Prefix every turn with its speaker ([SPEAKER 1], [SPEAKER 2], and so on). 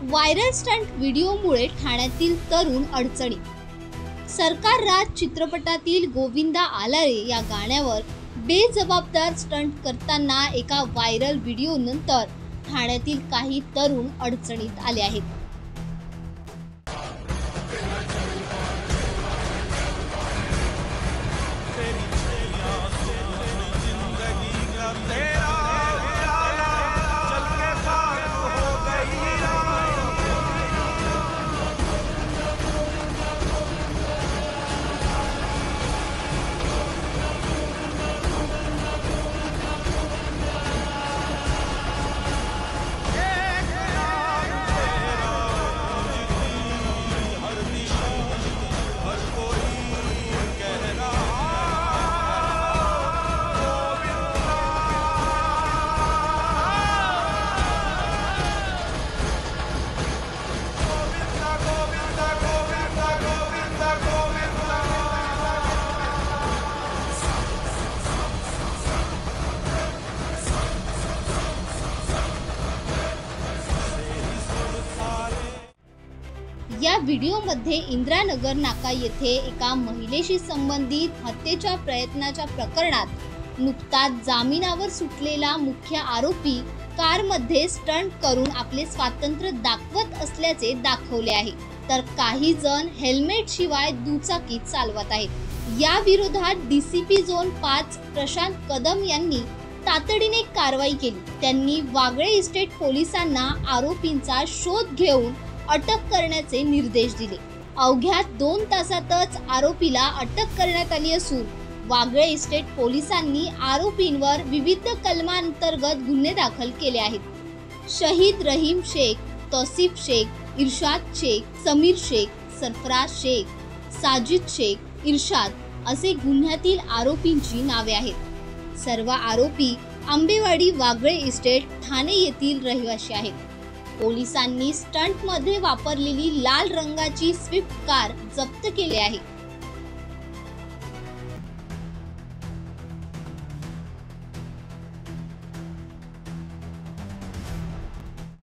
[SPEAKER 1] Viral stunt व्हिडिओमुळे ठाण्यातील तरुण अडचणीत। सरकार राज चित्रपटातील गोविंदा आलारे या गाण्यावर बेजबाबदार स्टंट करताना एका व्हायरल व्हिडिओनंतर ठाण्यातील काही तरुण अडचणीत आले आहेत। या व्हिडिओमध्ये इंदिरानगर नाका येथे एका महिलेशी संबंधित हत्येच्या प्रयत्नाच्या प्रकरणात नुकताच जामिनावर सुटलेला मुख्य आरोपी कारमध्ये स्टंट करून आपले स्वातंत्र्य दाखवत असल्याचे दाखवले आहे, तर काही जण हेल्मेट शिवाय दुचाकी चालवत आहेत। या विरोधात डीसीपी झोन 5 प्रशांत कदम यांनी तातडीने कारवाई केली। त्यांनी वागळे इस्टेट पोलिसांना आरोपींचा शोध घेऊन अटक करण्याचे निर्देश दिले। अवघ्या 2 तासातच आरोपीला अटक करण्यात आली असून वागळे इस्टेट पोलिसांनी आरोपींवर विविध कलमांतर्गत गुन्हे दाखल केले आहेत। शहीद रहीम शेख, तौसिफ शेख, इर्शाद शेख, समीर शेख, सरफराज शेख, साजिद शेख, इर्शाद असे गुन्ह्यातील आरोपींची नावे आहेत। सर्व आरोपी आंबेवाडी वागळे इस्टेट ठाणे येथील रहिवासी आहेत। पोलिसांनी स्टंटमध्ये वापरलेली लाल रंगाची स्विफ्ट कार जप्त केली आहे।